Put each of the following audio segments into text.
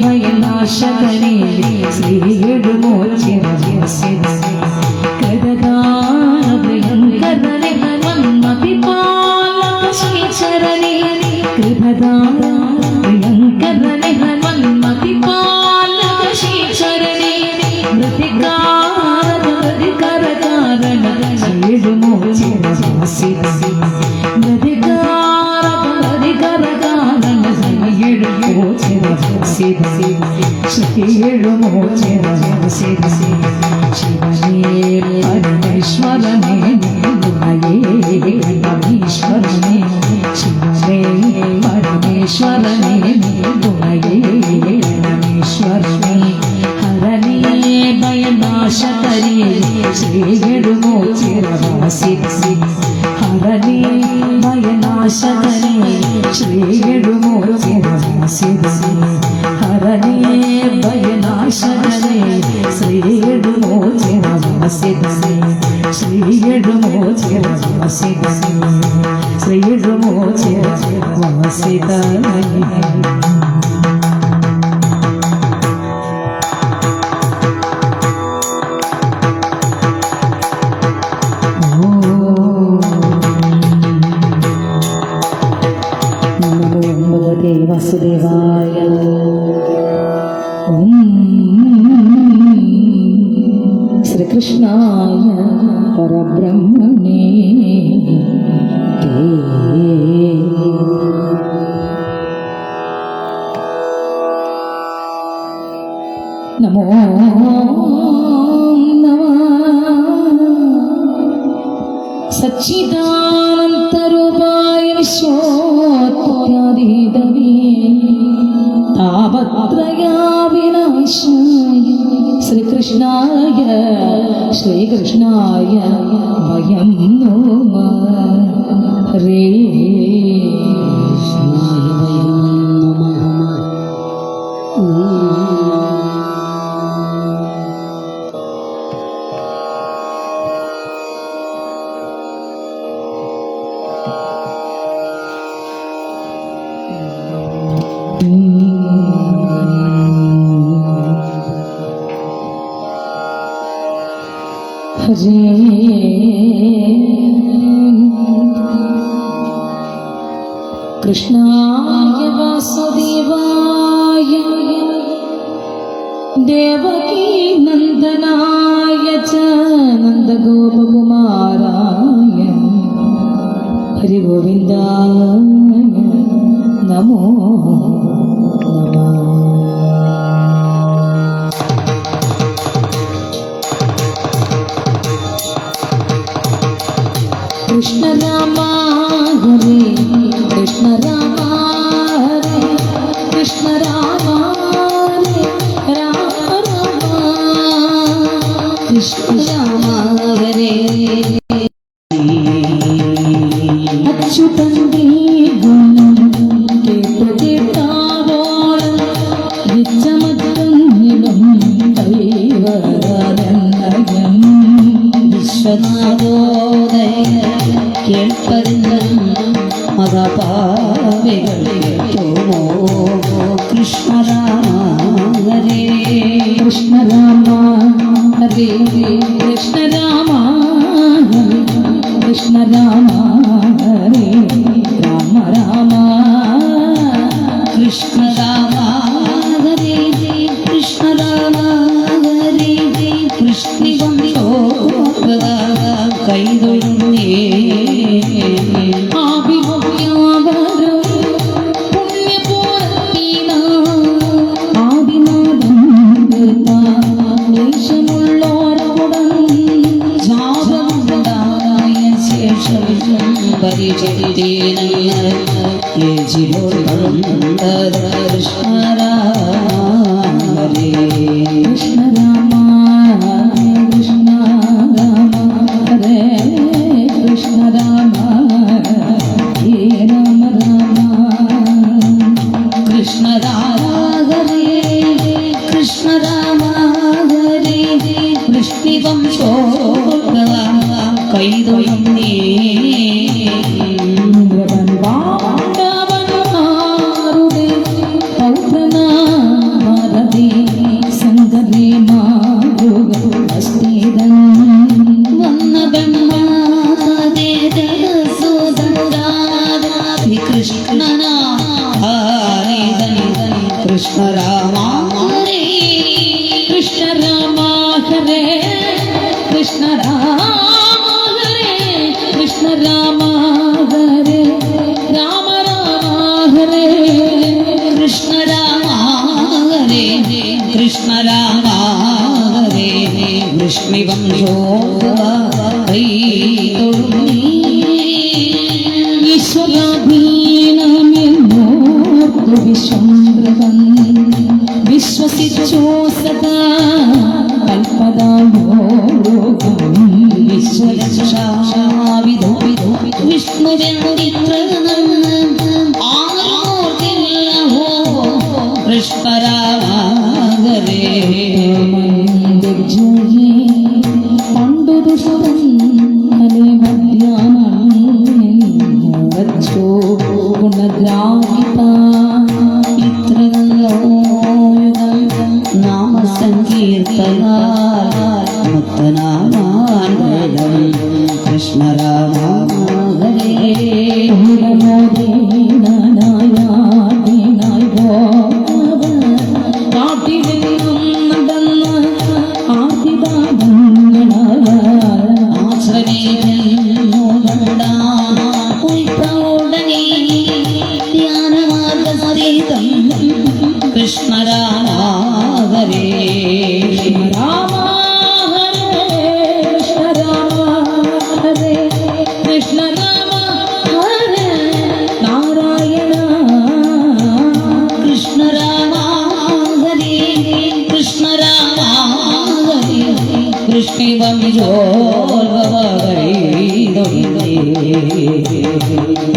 ಭಯನಾಶಕನೇ ಶ್ರೀ ಮೋಚನ ಭಯಂಕರನೆ ಮನ್ಮತಿ ಪಾಲಕ ಶ್ರೀಚರಣೆ ಕೃಪದಾನ ಭಯಂಕರನೆ ಮನ್ಮತಿ ಪಾಲಕ ಶ್ರೀಚರಣೆ ಮೃತಿಕಾರದ ಮೃತಿಕರ ಕಾರಣ ಶ್ರೀ ಮೋಚನ ಮೃತಿಕಾರದ ಮೃತಿಕರ ಕಾರಣ ಶ್ರೀ ಮೋಚನ ಶ್ರೀ ಮೋಚನ ಶಿವನೇ ಪರಮೇಶ್ವರನೇ ಪರಮೇಶ್ವರನೇ ಶಿವನೇ ಪರಮೇಶ್ವರನೇ ಪರಮೇಶ್ವರನೇ ಹರನೇ ಭಯನಾಶಕರೇ ಶ್ರೀ ಮೋಚನ ಹರನೇ ಭಯನಾಶಕರೇ ಶ್ರೀ ಮೋಚನ ಹರನೇ ಭಯನಾಶಕರೇ ಶ್ರೀ ಮೋಚನ ಶ್ರೀ ಮೋಚನ ಶ್ರೀ ಮೋಚನ വാസുദേവായ ശ്രീകൃഷ്ണായ പരബ്രഹ്മണേ നമോ സച്ചിദാനന്തരൂപായ വിശ്വോത്പത്യാദിഹേതവേ താപത്രയാ വിനാശായ ശ്രീകൃഷ്ണായ വയം നമഃ ഹരേ കൃഷ്ണായ വാസുദേവായ ദേവകീ നന്ദനായ ച നന്ദഗോപകുമാരായ ഹരിഗോവിന്ദായ നമോ കൃഷ്ണ രാമ ഹരേ കൃഷ്ണ രാമ ഹരേ കൃഷ്ണ രാമ ഹരേ രാമ രാമ കൃഷ്ണ രാമ ഹരേ അച്യുതന്റെ ഗുണം കേട്ടു കേട്ടാവോളം വിച്ചമത്തുന്നിടും ദൈവരന്ദയം വിശ്വനാഥോദയ കേൾപ്പറിഞ്ഞതും മതപാവികളോ കൃഷ്ണ രാമ ഹരേ കൃഷ്ണ രാമ ഹരേ കൃഷ്ണ രാമ ഹരേ കൃഷ്ണ രാമ ഹരേ രാമ രാമ കൃഷ്ണ രാമ ഹരേ കൃഷ്ണ രാമ ഹരേ കൃഷ്ണികം കൈതൊഴുന്നേ കൃഷ്ണ രാമ ഹരേ കൃഷ്ണ രാമ ഹരേ വൃഷ്ടിവംശോദ്ഭവ കൈതൊഴുന്നേ കൃഷ്ണ രാമ ഹരേ കൃഷ്ണ രാമ ഹരേ കൃഷ്ണ രാമ ഹരേ കൃഷ്ണ രാമ ഹരേ രാമ രാമ ഹരേ കൃഷ്ണ രാമ ഹരേ കൃഷ്ണ രാമ ഹരേ വൃഷ്ണിവംശോദ്ഭവ കൈതൊഴുന്നേ ഈശ്വരാധീനമെന്നോർത്തു വിശ്വംഭൃതൻ വിശ്വസിച്ചോ സദാ കൽപ്പതാലോകം വിശ്വരക്ഷാവിധോ വിഷ്ണുവിത്ര ആരോർത്തില്ലഹോ കൃഷ്ണരാമഹരേ പണ്ടു ദുഷ്ടൻ ഹലേ മധ്യാനോ ഗുണഗ്രാഹിത നാമ സങ്കീർത്തന മുക്തനാമാൻവേദം കൃഷ്ണ രാമ ഹരേ കൃഷ്ണ രാമ ഹരേ രാമ ഹരേ കൃഷ്ണ രാമ ഹരേ കൃഷ്ണ രാമ ഹരേ നാരായണ കൃഷ്ണ രാമ ഹരേ കൃഷ്ണ രാമ ഹരേ കൃഷ്ണിവംശോദ്ഭവ കൈതൊഴുന്നേ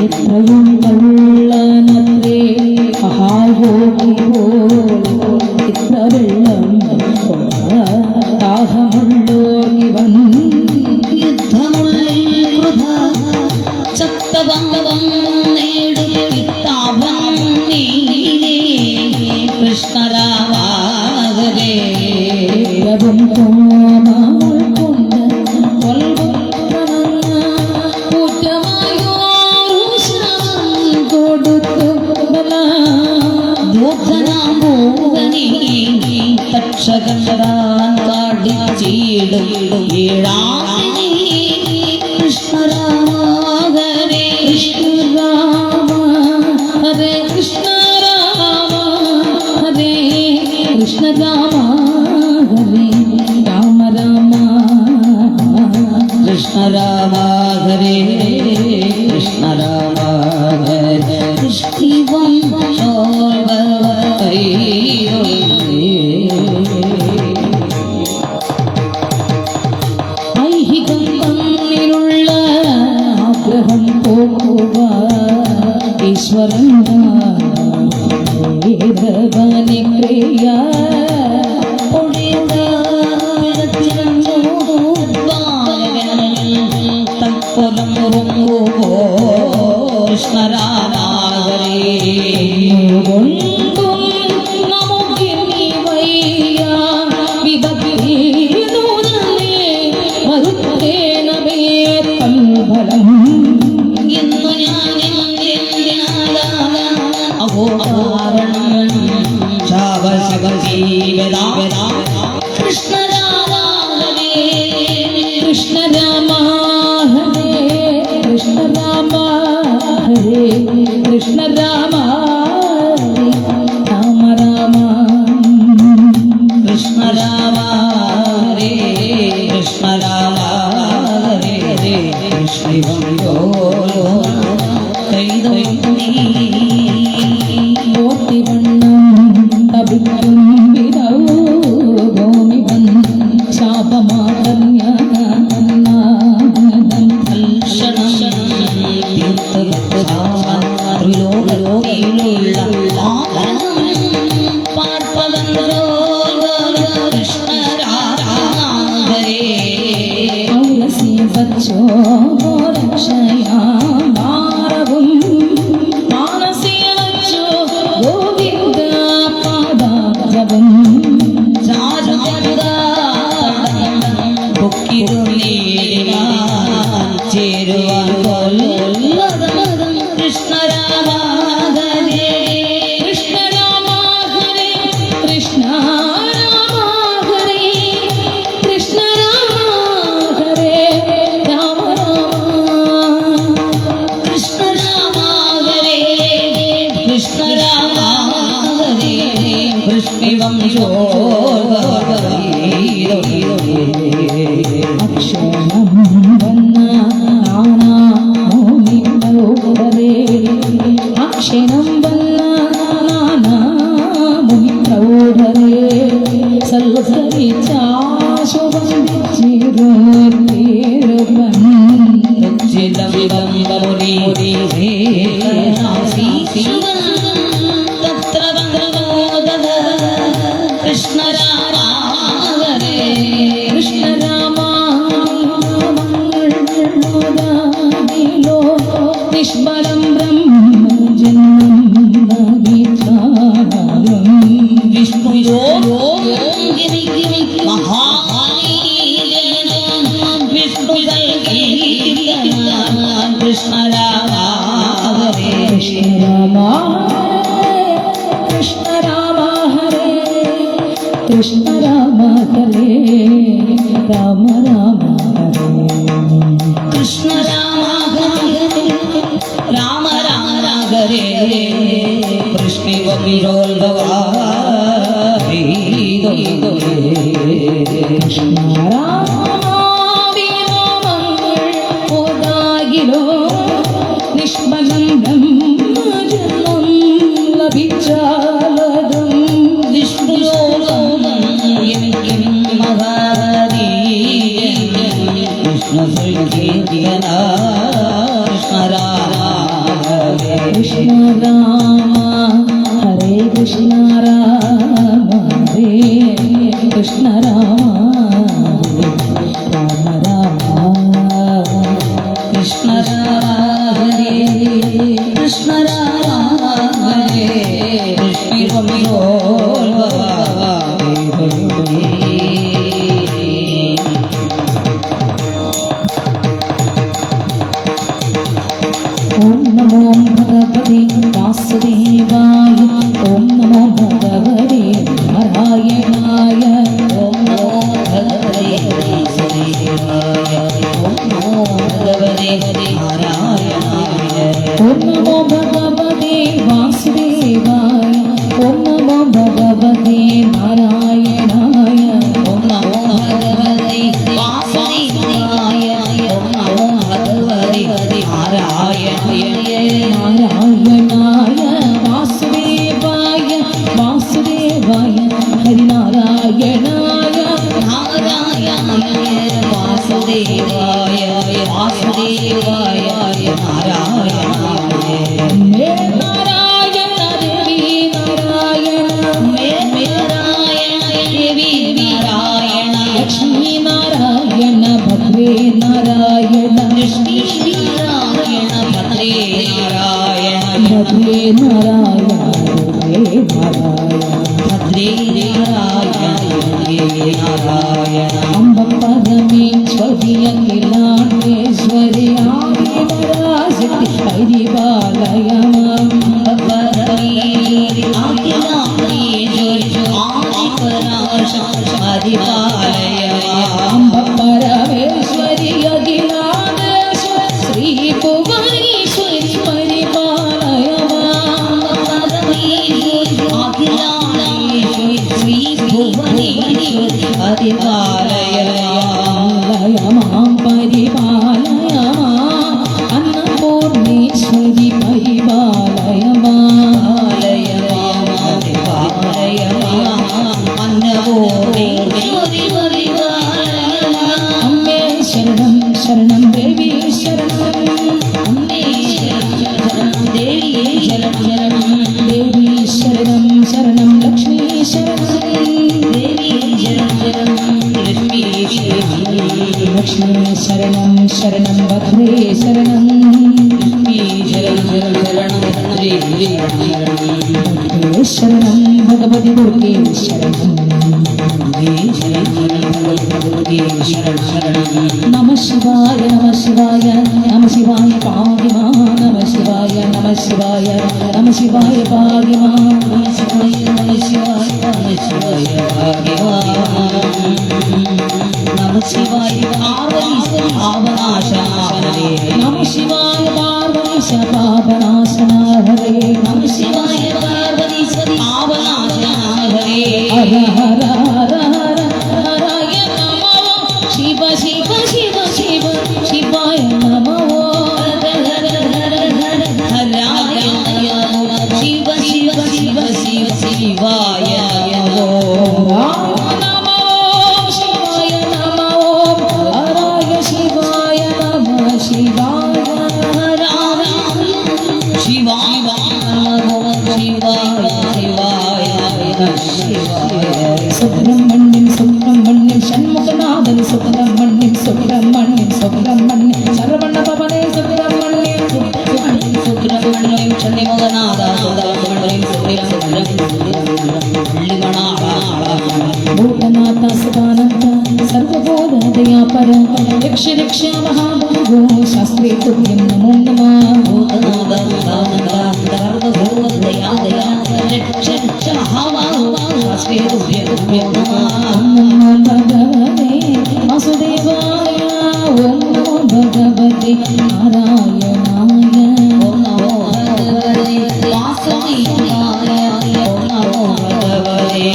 എത്രയും കള്ളനത്രേ ഇത്ര വെള്ളം ദാഹമുള്ളോർക്കിവൻ യുദ്ധമുള്ളിൽ കൃത ചത്തവം നേടുത്താപം നീലേ കൃഷ്ണ രാമ ഹരേ രവം തോമാമൾ കൊണ്ട് തക്ഷകരാൻ കാടിച്ചീടും ഏഴാമേ കൃഷ്ണ രാമ ഹരേ കൃഷ്ണ രാമ ഹരേ കൃഷ്ണ രാമ ഹരേ കൃഷ്ണ രാമ ഹരേ രാമ രാമ കൃഷ്ണ രാമ ഹരേ കൃഷ്ണ രാമ ഹരേ കൃഷ്ണിവംശോദ്ഭവ കൈതൊഴുന്നേ ഐഹികന്നിലുള്ള ആഗ്രഹം പോക്കുക ഈശ്വരൻ ക്രിയ തൽപ്പൊലം കൃഷ്ണ രാമ ഹരേ നമുക്കിനി വയ്യ വിഭക്തി ഫലം എന്നു ഞാൻ അഹോ കാരണം കൃഷ്ണ രാമ ഹരേ കൃഷ്ണ രാമ ഹരേ കൃഷ്ണ രാമ ഹരേ കൃഷ്ണ രാമ രാമ രാമ കൃഷ്ണ രാമ ഹരേ കൃഷ്ണ രാമ ഹരേ കൃഷ്ണിവംശോദ്ഭവ കൈതൊഴുന്നേ ഓർത്തിവണ്ണം തപിക്കും വിധവും രക്ഷയാ ഭാരവും മാനസേ വച്ചു ഗോവിന്ദ പാദാരവും ചേരുവാൻ കൃഷ്ണ രാമ ഹരേ കൃഷ്ണ രാമ ഹരേ കൃഷ്ണ രാമ ഹരേ കൃഷ്ണ രാമ ഹരേ രാമ രാമ കൃഷ്ണ രാമ ഹരേ കൃഷ്ണ രാമ ഹരേ കൃഷ്ണിവം അക്ഷരം വന്ന അക്ഷരം വന്ന നാനാമുനിപ്രൗഢരേ കൃഷ്ണ രാമ ഹരേ കൃഷ്ണ രാമ നിഷ്ഫലം ബ്രഹ്മജന്മം വിചാരം കൃഷ്ണ രാമ ഹരേ കൃഷ്ണ രാമ കൃഷ്ണ രാമ ഹരേ കൃഷ്ണ രാമ ഹരേ രാമ രാമ ഹരേ കൃഷ്ണ രാമ ഹരേ രാമ രാമ ഹരേ കൃഷ്ണ രാമ നിഷ്ഫലം ബ്രഹ്മജന്മം ലഭിച്ചാലതും കൃഷ്ണ രാമ ഹരേ കൃഷ്ണ രാമ ഹരേ കൃഷ്ണ രാമ രാമ രാമ കൃഷ്ണ രാമ ഹരേ കൃഷ്ണ രാമ ഹരേ ഓം നമോ ഭഗവതി വാസുദേവായ ഓം നമോ ഭഗവതി നാരായണായ ഓം നമോ ഭഗവതി വാസുദേവായ ഓം നമോ ഭഗവതി നാരായണായ ഓം നമോ ഭഗവതി വാസുദേവായ ഓം നമോ ഭഗവതി നാരായണായ ഓം നമോ ഭഗവതി വാസുദേവായ ഓം നമോ ഭഗവതി നാരായണായ വാസുദേവായ വാസുദേവായ ഹരിനാരായണായ നാരായണായ വാസുദേവായ വാസുദേവായ നാരായണായ മേ നാരായണ ദേവി നാരായണ മേ നാരായണ ദേവി നാരായണ ലക്ഷ്മി നാരായണ ഭദ്രേ നാരായണ ലക്ഷ്മി നാരായണ ഭദ്രേ നാരായണ ഭദ്രേ നാരായണ ഭദ്രേ നാരായണ അംബ പരമേശ്വരി അഖിലാണ്ടേശ്വരി ആദിപരാശക്തി ഹരിപാലയ അംബ പരമേശ്വരി അഖിലാണ്ടേശ്വരി ശ്രീ ഭുവനേശ്വരി പരിപാലയ ശ്രീ ഭുവനേശ്വരി പരിപാലയ മാം പരിപാലയ അന്നപൂർണേശ്വരി പരിപാലയ അന്നപൂർണേശ്വരി അമ്മേ ശരണം ശരണം ദേവി ശരണം അമ്മേ ശരണം ദേവി ശരണം ദേവി ശരണം ശരണം ലക്ഷ്മി ശരണം ദേവി ശരണം ലക്ഷ്മി ശരണം ശരണം ശരണം ഭദ്രേ ശരണം ശരണം ഭഗവതി ദുർഗേ ശരണം നമ ശിവായ നമ ശിവായ നമ ശിവായ പാകിമാ നമ ശിവായ നമ ശിവായ നമ ശിവായ പാകിമാ നമ ശിവായ നമ ശിവായ നമ ശിവായ പാകിമാ നമ ശിവായ പാപനാശനാഹരേ നമ ശിവായ പാർവതീശ പാപനാശനാഹരേ നമ ശിവായ പാർവതീശ പാപനാശനാഹരേ ഹര ഹര ഹര ഹര ഹരായ നമോ ശിവ ശിവ ശിവ ശിവ ശിവായ നമോ ഹര ഹര ഹര ഹര ഹരായ നമോ ശിവ ശിവ ശിവ ശിവ ശിവായ നമോ സുബ്രഹ്മണ്യം സുബ്രഹ്മണ്യം ഷൺമുഖനാഥൻ സുബ്രഹ്മണ്യം സുബ്രഹ്മണ്യം സുബ്രഹ്മണ്യം ശരവണ ഭവനേ സുബ്രഹ്മണ്യം സുബ്രഹ്മണ്യം ഷൺമുഖനാഥ സുബ്രഹ്മണ്യം ഭൂതനാഥ സദാനന്ദ സർവബോധദയാപര രക്ഷ രക്ഷ മഹാബാഹോ ശാസ്ത്രേ തുഭ്യം നമോ നമഃ ഭൂതനാഥ സദാനന്ദ സർവബോധദയാപര രക്ഷ രക്ഷ മഹാബാഹോ ശാസ്ത്രേ തുഭ്യം നമോ നമഃ ഭഗവതേ വാസുദേവായ ഓം നമോ ഭഗവതേ നാരായണായ ഓം നമോ ഭഗവതേ വാസുദേവായ ഓം നമോ ഭഗവതേ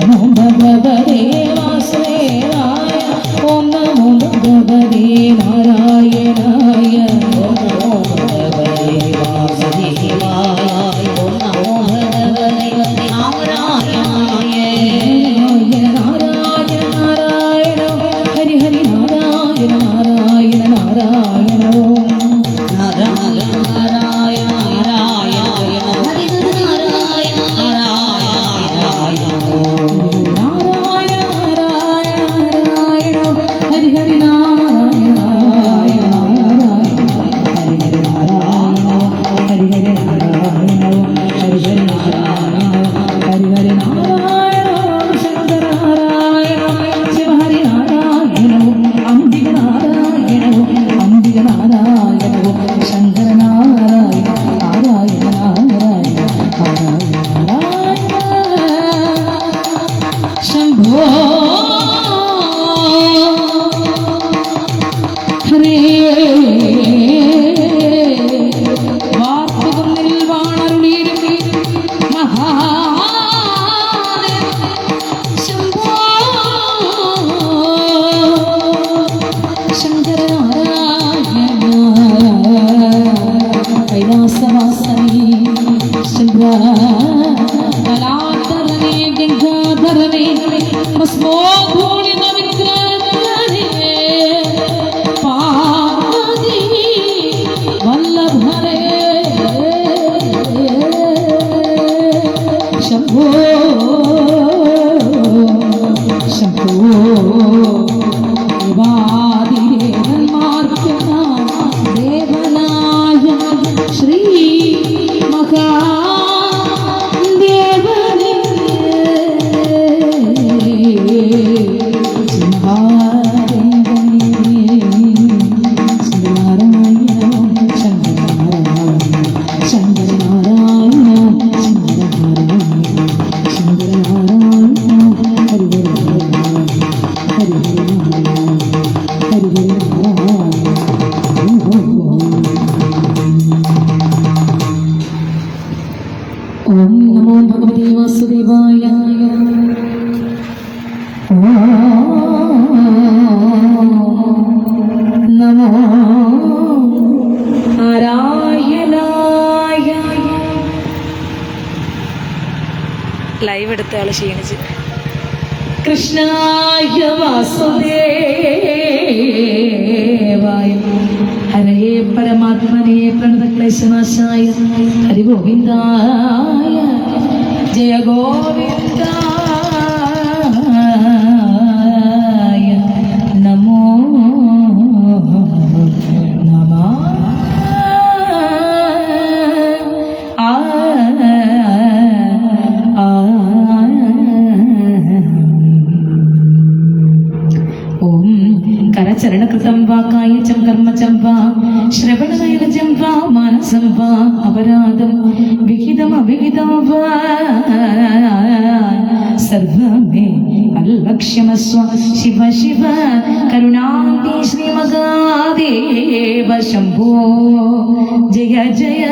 നമോ ഭഗവതേ വാസുദേവായ ഓം നമോ ഭഗവതേ നാരായണായ ഓം നമോ ഭഗവതേ വാസുദേവായ ഓം നമോ ഭഗവതേ നാരായണായ നാരായണ നാരായണ ഹരി ഹരി നാരായണ നാരായണ നാരായണ ഓം നാരായണ നാരായണ നാരായണ ഹരി ഹരി നാരായണ നാരായണ ഹരി ഹരി നാരായണ ഹരി ഹരി നാരായണ ഹരി ഹരി നാരായണ ശങ്കര നാരായണ ശിവ ഹരി നാരായണ അംബിക നാരായണ അംബിക നാരായണ ശങ്കര നാരായണ നാരായണ നാരായണ ശംഭോ ഹരേ വാർത്തുകുന്നിൽ വാണരുളീരും മഹാദേവ ശംഭോ ശങ്കരനാരായണ കൈലാസവാസനേ ശങ്കര കലാധരനേ ഗംഗാധരനേ ഭസ്മോധൂളിത വിഗ്രഹധരനേ പാർവതി വല്ലഭരേ ശംഭോ ശംഭോ ദേവാദിദേവന്മാർക്ക് ദേവനായ ശ്രീ മഹാദേവനേ ഓം നമോ ഭഗവതേ വാസുദേവായ നമോ നാരായണായ. ലൈവ് എടുത്ത ആള് ക്ഷീണിച്ച്. കൃഷ്ണായ വാസുദേവായ ഹരേ പരമാത്മനെ പ്രണതക്ലേശനാശായ ഹരി ഗോവിന്ദായ ജയ ഗോവിന്ദായ കരചരണകൃതം വാ കായചം കർമ്മചം വാ ശ്രവണനയനജം വാ മാനസം വാ അപരാധം വിഹിതം അവിഹിതം വാ സർവമേ അൽവക്ഷ്യമസ്വ ശിവ ശിവ കരുണാന്തി ശ്രീമഹാദേവ ശംഭോ ജയ ജയ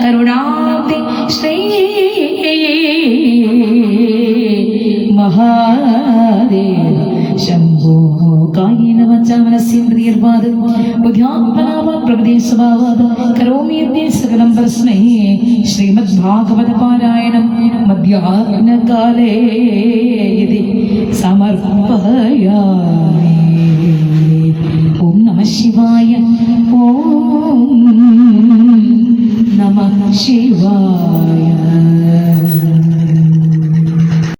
കരുണാന്തി ശ്രീ മഹാദേവ ശംഭോ കായേന വാചാ മനസേന്ദ്രിയർവാദ ബുദ്ധ്യാത്മനാവാത് പ്രകൃതി സ്വഭാവാത് കരോമി യദ്യ സകലം പരസ്മൈ ശ്രീമദ് ഭാഗവത പാരായണം മധ്യാഹ്നകാലേ യതി സമർപ്പയാമി. ഓം നമഃ ശിവായ. ഓം